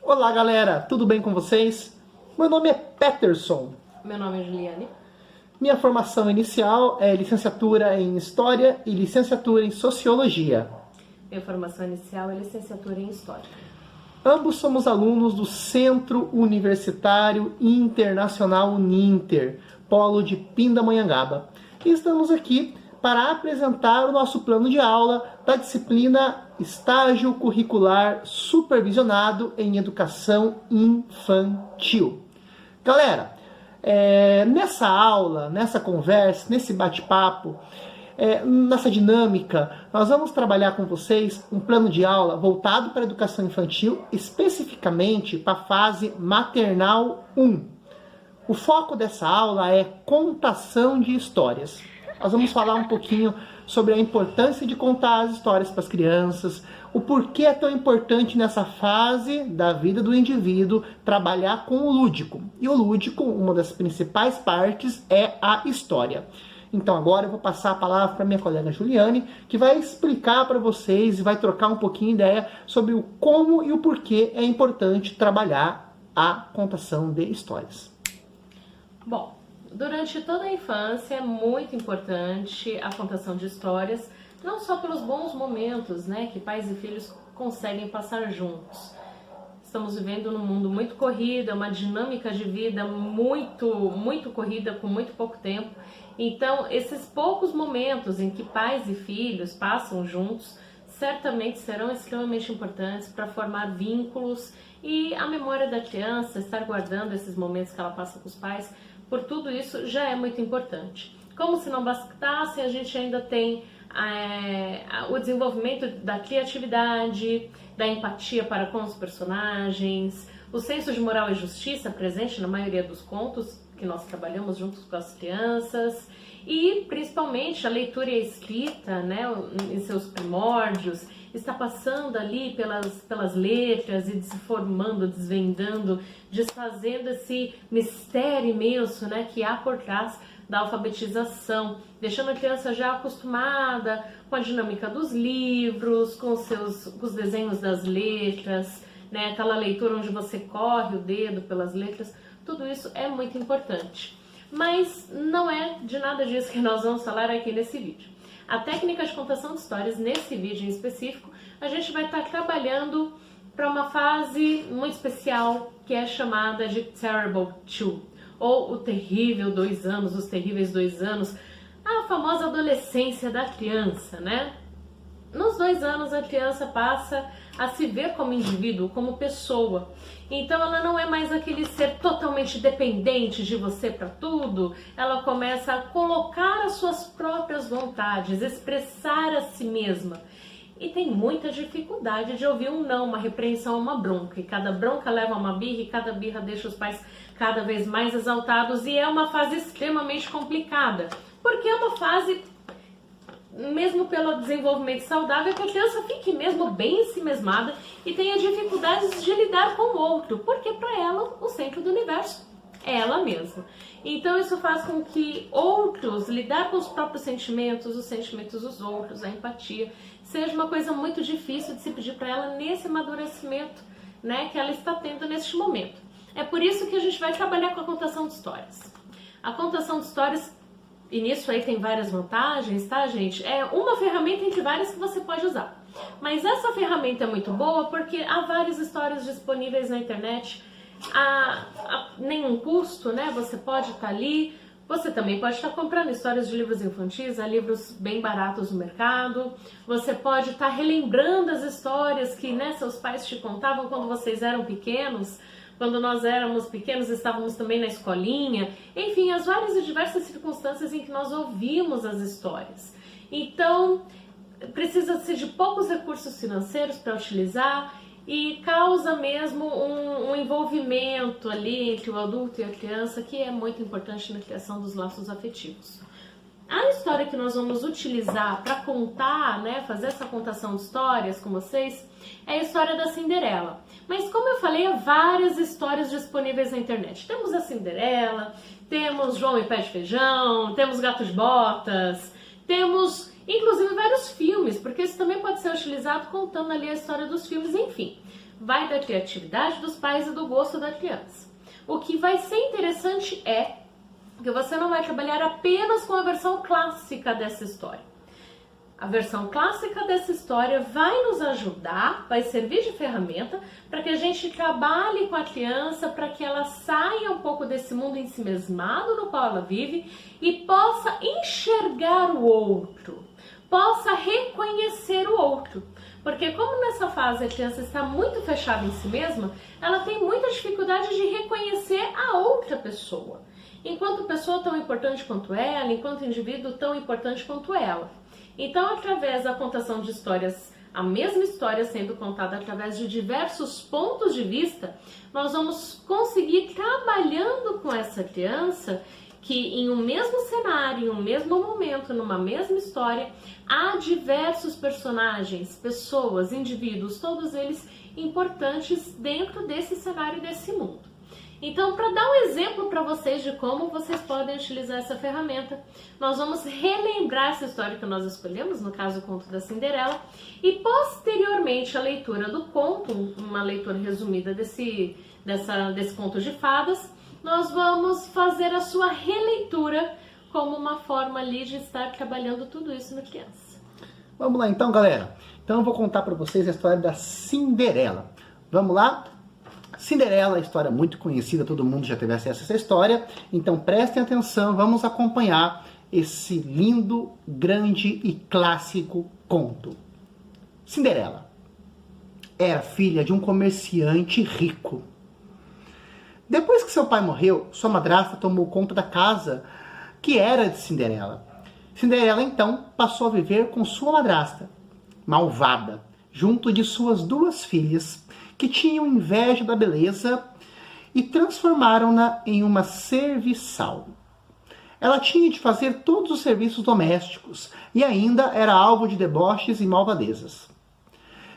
Olá galera, tudo bem com vocês? Meu nome é Peterson. Meu nome é Juliane. Minha formação inicial é licenciatura em História e licenciatura em Sociologia. Minha formação inicial é licenciatura em História. Ambos somos alunos do Centro Universitário Internacional Uninter, Polo de Pindamonhangaba. E estamos aqui para apresentar o nosso plano de aula da disciplina Estágio Curricular Supervisionado em Educação Infantil. Galera, nessa aula, nessa conversa, nesse bate-papo, nessa dinâmica, nós vamos trabalhar com vocês um plano de aula voltado para a educação infantil, especificamente para a fase maternal 1. O foco dessa aula é contação de histórias. Nós vamos falar um pouquinho sobre a importância de contar as histórias para as crianças, o porquê é tão importante nessa fase da vida do indivíduo trabalhar com o lúdico. E o lúdico, uma das principais partes, é a história. Então agora eu vou passar a palavra para minha colega Juliane, que vai explicar para vocês e vai trocar um pouquinho de ideia sobre o como e o porquê é importante trabalhar a contação de histórias. Bom, durante toda a infância é muito importante a contação de histórias, não só pelos bons momentos, né, que pais e filhos conseguem passar juntos. Estamos vivendo num mundo muito corrido, uma dinâmica de vida muito corrida, com muito pouco tempo. Então, esses poucos momentos em que pais e filhos passam juntos, certamente serão extremamente importantes para formar vínculos e a memória da criança, estar guardando esses momentos que ela passa com os pais, por tudo isso já é muito importante. Como se não bastasse, a gente ainda tem o desenvolvimento da criatividade, da empatia para com os personagens, o senso de moral e justiça presente na maioria dos contos que nós trabalhamos juntos com as crianças, e principalmente a leitura e a escrita, né, em seus primórdios, está passando ali pelas letras e se formando, desvendando, desfazendo esse mistério imenso, né, que há por trás da alfabetização, deixando a criança já acostumada com a dinâmica dos livros, com os desenhos das letras, né, aquela leitura onde você corre o dedo pelas letras. Tudo isso é muito importante. Mas não é de nada disso que nós vamos falar aqui nesse vídeo. A técnica de contação de histórias, nesse vídeo em específico, a gente vai estar trabalhando para uma fase muito especial que é chamada de Terrible Two, ou o terrível 2 anos, os terríveis 2 anos, a famosa adolescência da criança, né? Nos 2 anos a criança passa a se ver como indivíduo, como pessoa. Então ela não é mais aquele ser totalmente dependente de você para tudo. Ela começa a colocar as suas próprias vontades, expressar a si mesma. E tem muita dificuldade de ouvir um não, uma repreensão, uma bronca. E cada bronca leva a uma birra e cada birra deixa os pais cada vez mais exaltados. E é uma fase extremamente complicada, porque é uma fase, mesmo pelo desenvolvimento saudável, que a criança fique mesmo bem ensimesmada e tenha dificuldades de lidar com o outro, porque para ela o centro do universo é ela mesma. Então isso faz com que lidar com os próprios sentimentos, os sentimentos dos outros, a empatia, seja uma coisa muito difícil de se pedir para ela nesse amadurecimento, né, que ela está tendo neste momento. É por isso que a gente vai trabalhar com a contação de histórias. A contação de histórias, e nisso aí tem várias vantagens, tá, gente? É uma ferramenta entre várias que você pode usar. Mas essa ferramenta é muito boa porque há várias histórias disponíveis na internet a nenhum custo, né? Você pode estar ali, você também pode estar comprando histórias de livros infantis, há livros bem baratos no mercado. Você pode estar relembrando as histórias que, né, seus pais te contavam quando vocês eram pequenos. Quando nós éramos pequenos, estávamos também na escolinha. Enfim, as várias e diversas circunstâncias em que nós ouvimos as histórias. Então, precisa-se de poucos recursos financeiros para utilizar e causa mesmo um envolvimento ali entre o adulto e a criança, que é muito importante na criação dos laços afetivos. A história que nós vamos utilizar para contar, né, fazer essa contação de histórias com vocês, é a história da Cinderela. Mas como eu falei, há várias histórias disponíveis na internet. Temos a Cinderela, temos João e Pé de Feijão, temos Gato de Botas, temos inclusive vários filmes, porque isso também pode ser utilizado contando ali a história dos filmes, enfim. vai da criatividade dos pais e do gosto da criança. O que vai ser interessante é que você não vai trabalhar apenas com a versão clássica dessa história. A versão clássica dessa história vai nos ajudar, vai servir de ferramenta para que a gente trabalhe com a criança, para que ela saia um pouco desse mundo ensimesmado no qual ela vive e possa enxergar o outro, possa reconhecer o outro. Porque como nessa fase a criança está muito fechada em si mesma, ela tem muita dificuldade de reconhecer a outra pessoa. Enquanto pessoa tão importante quanto ela, enquanto indivíduo tão importante quanto ela. Então, através da contação de histórias, a mesma história sendo contada através de diversos pontos de vista, nós vamos conseguir, trabalhando com essa criança, que em um mesmo cenário, em um mesmo momento, numa mesma história, há diversos personagens, pessoas, indivíduos, todos eles importantes dentro desse cenário, desse mundo. Então, para dar um exemplo para vocês de como vocês podem utilizar essa ferramenta, nós vamos relembrar essa história que nós escolhemos, no caso o conto da Cinderela, e posteriormente a leitura do conto, uma leitura resumida desse conto de fadas, nós vamos fazer a sua releitura como uma forma ali de estar trabalhando tudo isso na criança. Vamos lá então, galera. Então eu vou contar para vocês a história da Cinderela. Vamos lá? Cinderela é uma história muito conhecida, todo mundo já teve acesso a essa história, então prestem atenção, vamos acompanhar esse lindo, grande e clássico conto. Cinderela era filha de um comerciante rico. Depois que seu pai morreu, sua madrasta tomou conta da casa que era de Cinderela. Cinderela então passou a viver com sua madrasta, malvada, junto de suas duas filhas, que tinham inveja da beleza e transformaram-na em uma serviçal. Ela tinha de fazer todos os serviços domésticos e ainda era alvo de deboches e malvadezas.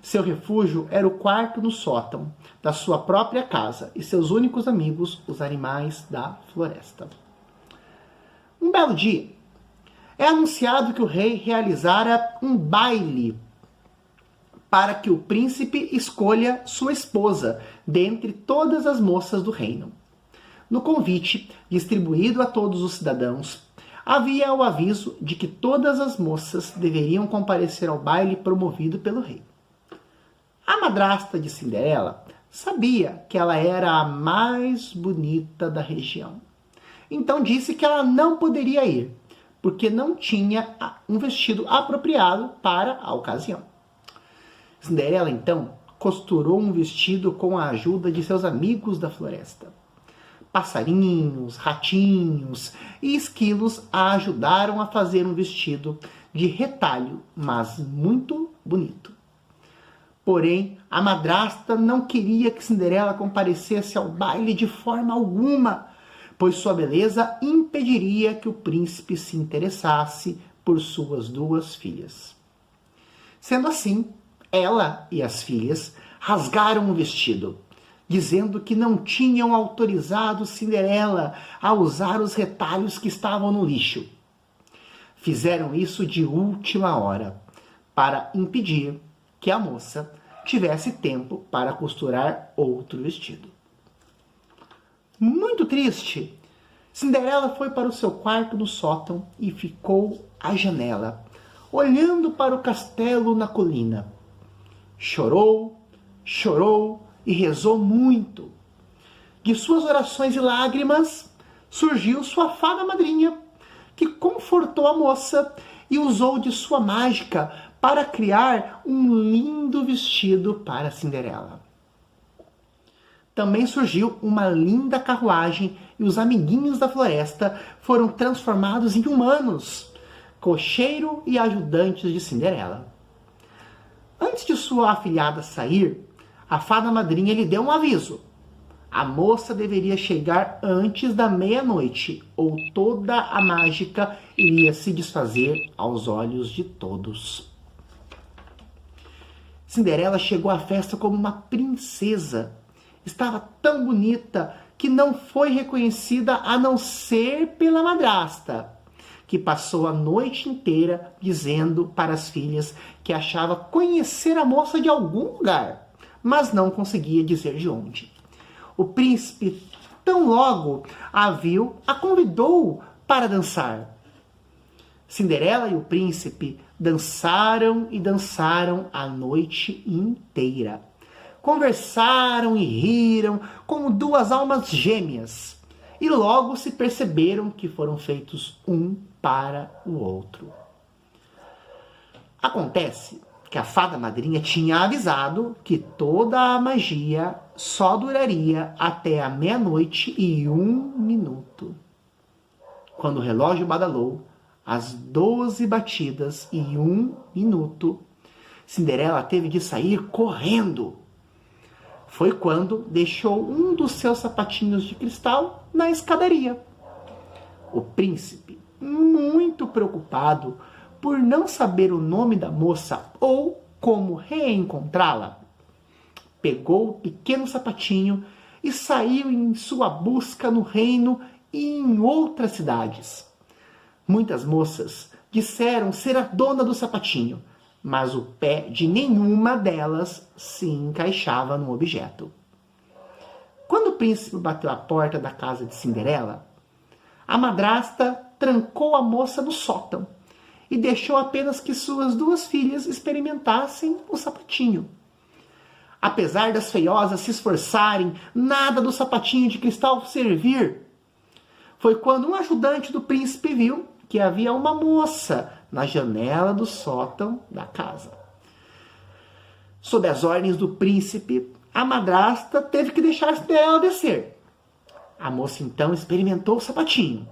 Seu refúgio era o quarto no sótão da sua própria casa e seus únicos amigos, os animais da floresta. Um belo dia, é anunciado que o rei realizara um baile para que o príncipe escolha sua esposa dentre todas as moças do reino. No convite, distribuído a todos os cidadãos, havia o aviso de que todas as moças deveriam comparecer ao baile promovido pelo rei. A madrasta de Cinderela sabia que ela era a mais bonita da região. Então disse que ela não poderia ir, porque não tinha um vestido apropriado para a ocasião. Cinderela, então, costurou um vestido com a ajuda de seus amigos da floresta. Passarinhos, ratinhos e esquilos a ajudaram a fazer um vestido de retalho, mas muito bonito. Porém, a madrasta não queria que Cinderela comparecesse ao baile de forma alguma, pois sua beleza impediria que o príncipe se interessasse por suas duas filhas. Sendo assim, ela e as filhas rasgaram o vestido, dizendo que não tinham autorizado Cinderela a usar os retalhos que estavam no lixo. Fizeram isso de última hora, para impedir que a moça tivesse tempo para costurar outro vestido. Muito triste, Cinderela foi para o seu quarto no sótão e ficou à janela, olhando para o castelo na colina. Chorou, chorou e rezou muito. De suas orações e lágrimas surgiu sua fada madrinha, que confortou a moça e usou de sua mágica para criar um lindo vestido para Cinderela. Também surgiu uma linda carruagem e os amiguinhos da floresta foram transformados em humanos, cocheiro e ajudantes de Cinderela. Antes de sua afilhada sair, a fada madrinha lhe deu um aviso. A moça deveria chegar antes da meia-noite, ou toda a mágica iria se desfazer aos olhos de todos. Cinderela chegou à festa como uma princesa. Estava tão bonita que não foi reconhecida a não ser pela madrasta, que passou a noite inteira dizendo para as filhas que achava conhecer a moça de algum lugar, mas não conseguia dizer de onde. O príncipe, tão logo a viu, a convidou para dançar. Cinderela e o príncipe dançaram e dançaram a noite inteira. Conversaram e riram como duas almas gêmeas, e logo se perceberam que foram feitos um para o outro. Acontece que a fada madrinha tinha avisado que toda a magia só duraria até a 00:01. Quando o relógio badalou às 12:01, Cinderela teve de sair correndo. Foi quando deixou um dos seus sapatinhos de cristal na escadaria. O príncipe, muito preocupado por não saber o nome da moça ou como reencontrá-la, pegou o pequeno sapatinho e saiu em sua busca no reino e em outras cidades. Muitas moças disseram ser a dona do sapatinho, mas o pé de nenhuma delas se encaixava no objeto. Quando o príncipe bateu à porta da casa de Cinderela, a madrasta trancou a moça no sótão e deixou apenas que suas duas filhas experimentassem o sapatinho. Apesar das feiosas se esforçarem, nada do sapatinho de cristal servir. Foi quando um ajudante do príncipe viu que havia uma moça na janela do sótão da casa. Sob as ordens do príncipe, a madrasta teve que deixar Cinderela descer. A moça então experimentou o sapatinho,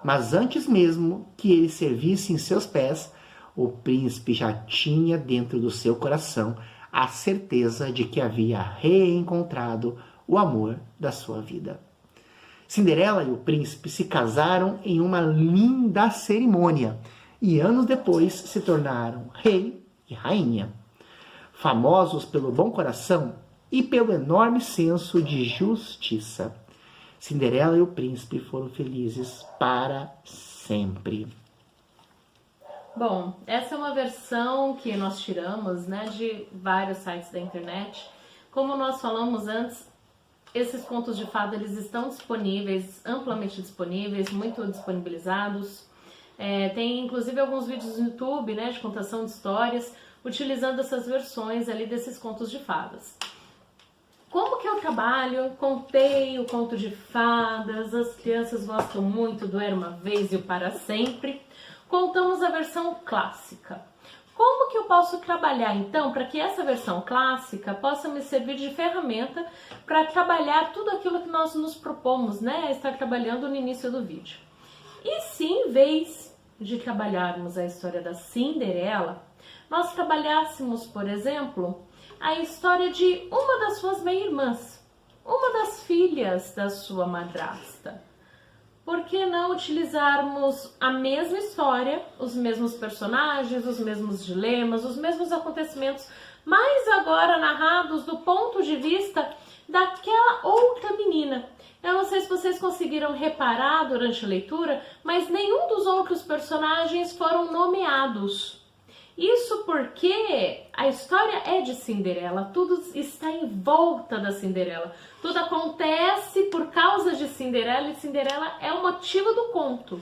mas antes mesmo que ele servisse em seus pés, o príncipe já tinha dentro do seu coração a certeza de que havia reencontrado o amor da sua vida. Cinderela e o príncipe se casaram em uma linda cerimônia e anos depois se tornaram rei e rainha, famosos pelo bom coração e pelo enorme senso de justiça. Cinderela e o príncipe foram felizes para sempre. Bom, essa é uma versão que nós tiramos, né, de vários sites da internet. Como nós falamos antes, esses contos de fada eles estão disponíveis, amplamente disponíveis, muito disponibilizados. Tem inclusive alguns vídeos no YouTube, né, de contação de histórias, utilizando essas versões ali desses contos de fadas. Como que eu trabalho? Contei o conto de fadas, as crianças gostam muito do Era Uma Vez e o Para Sempre. Contamos a versão clássica. Como que eu posso trabalhar então para que essa versão clássica possa me servir de ferramenta para trabalhar tudo aquilo que nós nos propomos, né, a estar trabalhando no início do vídeo? E se em vez de trabalharmos a história da Cinderela, nós trabalhássemos, por exemplo, a história de uma das suas meia-irmãs, uma das filhas da sua madrasta. Por que não utilizarmos a mesma história, os mesmos personagens, os mesmos dilemas, os mesmos acontecimentos, mas agora narrados do ponto de vista daquela outra menina? Eu não sei se vocês conseguiram reparar durante a leitura, mas nenhum dos outros personagens foram nomeados. Isso porque a história é de Cinderela, tudo está em volta da Cinderela. Tudo acontece por causa de Cinderela e Cinderela é o motivo do conto.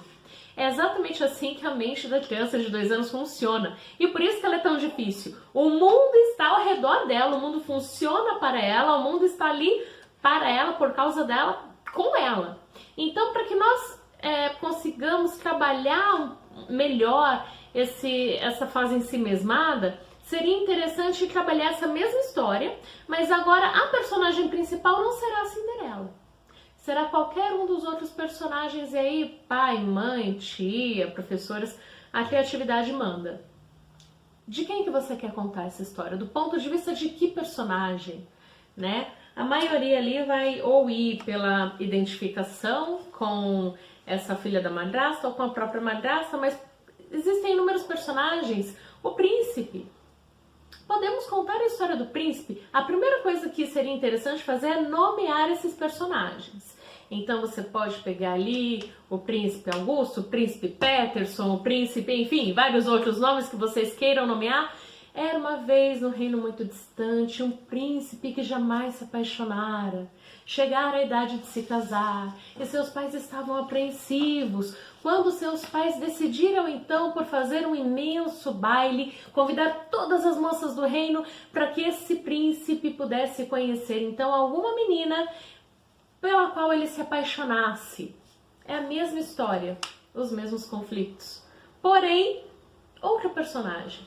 É exatamente assim que a mente da criança de 2 anos funciona. E por isso que ela é tão difícil. O mundo está ao redor dela, o mundo funciona para ela, o mundo está ali para ela, por causa dela, com ela. Então, para que nós consigamos trabalhar melhor essa fase ensimesmada, seria interessante trabalhar essa mesma história, mas agora a personagem principal não será a Cinderela. Será qualquer um dos outros personagens, e aí pai, mãe, tia, professoras, a criatividade manda. De quem que você quer contar essa história? Do ponto de vista de que personagem, né? A maioria ali vai ou ir pela identificação com essa filha da madrasta ou com a própria madrasta, mas existem inúmeros personagens. O príncipe. Podemos contar a história do príncipe? A primeira coisa que seria interessante fazer é nomear esses personagens. Então você pode pegar ali o príncipe Augusto, o príncipe Peterson, o príncipe, enfim, vários outros nomes que vocês queiram nomear. Era uma vez no reino muito distante um príncipe que jamais se apaixonara. Chegara a idade de se casar e seus pais estavam apreensivos quando seus pais decidiram então por fazer um imenso baile, convidar todas as moças do reino para que esse príncipe pudesse conhecer então alguma menina pela qual ele se apaixonasse. É a mesma história, os mesmos conflitos. Porém, outro personagem.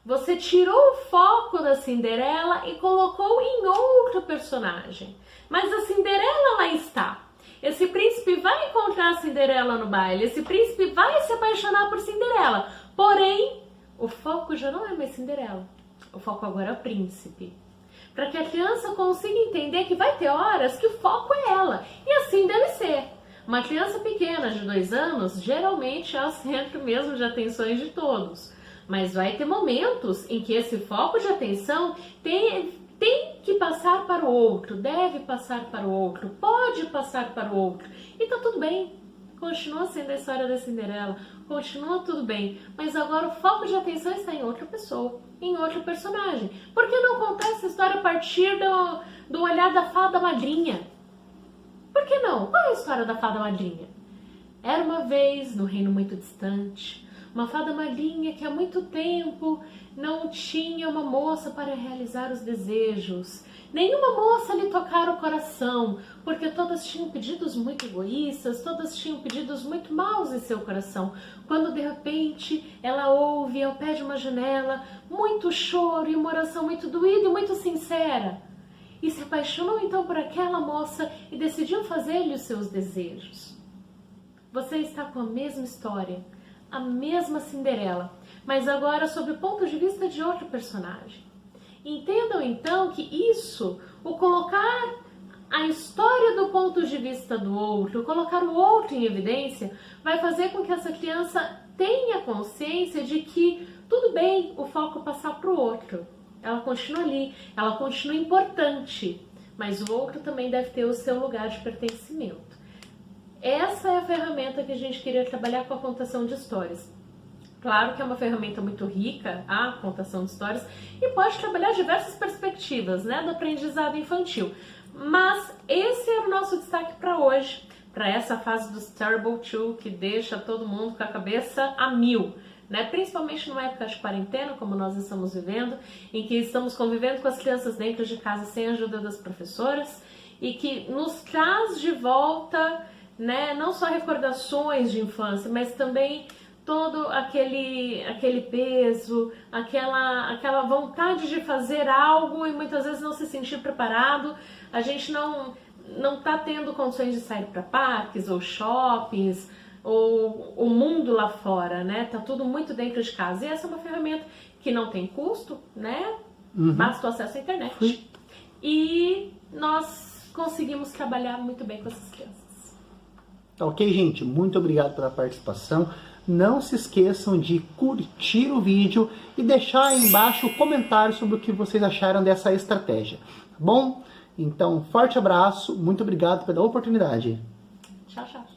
Você tirou o foco da Cinderela e colocou em outro personagem. Mas a Cinderela lá está. Esse príncipe vai encontrar a Cinderela no baile. Esse príncipe vai se apaixonar por Cinderela. Porém, o foco já não é mais Cinderela. O foco agora é o príncipe. Para que a criança consiga entender que vai ter horas que o foco é ela. E assim deve ser. Uma criança pequena de 2 anos, geralmente é o centro mesmo de atenções de todos. Mas vai ter momentos em que esse foco de atenção tem que passar para o outro, deve passar para o outro, pode passar para o outro. E tá tudo bem. Continua sendo a história da Cinderela, continua tudo bem. Mas agora o foco de atenção está em outra pessoa, em outro personagem. Por que não contar essa história a partir do olhar da fada madrinha? Por que não? Qual é a história da fada madrinha? Era uma vez, no reino muito distante, uma fada madrinha que há muito tempo não tinha uma moça para realizar os desejos. Nenhuma moça lhe tocara o coração, porque todas tinham pedidos muito egoístas, todas tinham pedidos muito maus em seu coração. Quando de repente ela ouve ao pé de uma janela muito choro e uma oração muito doída e muito sincera. E se apaixonou então por aquela moça e decidiu fazer-lhe os seus desejos. Você está com a mesma história, a mesma Cinderela, mas agora sob o ponto de vista de outro personagem. Entendam então que isso, o colocar a história do ponto de vista do outro, colocar o outro em evidência, vai fazer com que essa criança tenha consciência de que tudo bem o foco passar para o outro. Ela continua ali, ela continua importante, mas o outro também deve ter o seu lugar de pertencimento. Essa é a ferramenta que a gente queria trabalhar com a contação de histórias. Claro que é uma ferramenta muito rica, a contação de histórias, e pode trabalhar diversas perspectivas, né, do aprendizado infantil. Mas esse é o nosso destaque para hoje, para essa fase dos Terrible Two, que deixa todo mundo com a cabeça a mil. Né? Principalmente numa época de quarentena, como nós estamos vivendo, em que estamos convivendo com as crianças dentro de casa sem a ajuda das professoras, e que nos traz de volta, né, não só recordações de infância, mas também todo aquele peso, aquela vontade de fazer algo e muitas vezes não se sentir preparado. A gente não está tendo condições de sair para parques ou shoppings, ou o mundo lá fora, né? Tá tudo muito dentro de casa. E essa é uma ferramenta que não tem custo, né? Basta o acesso à internet. E nós conseguimos trabalhar muito bem com essas crianças. Ok, gente? Muito obrigado pela participação. Não se esqueçam de curtir o vídeo e deixar aí embaixo o comentário sobre o que vocês acharam dessa estratégia. Tá bom? Então, forte abraço. Muito obrigado pela oportunidade. Tchau, tchau.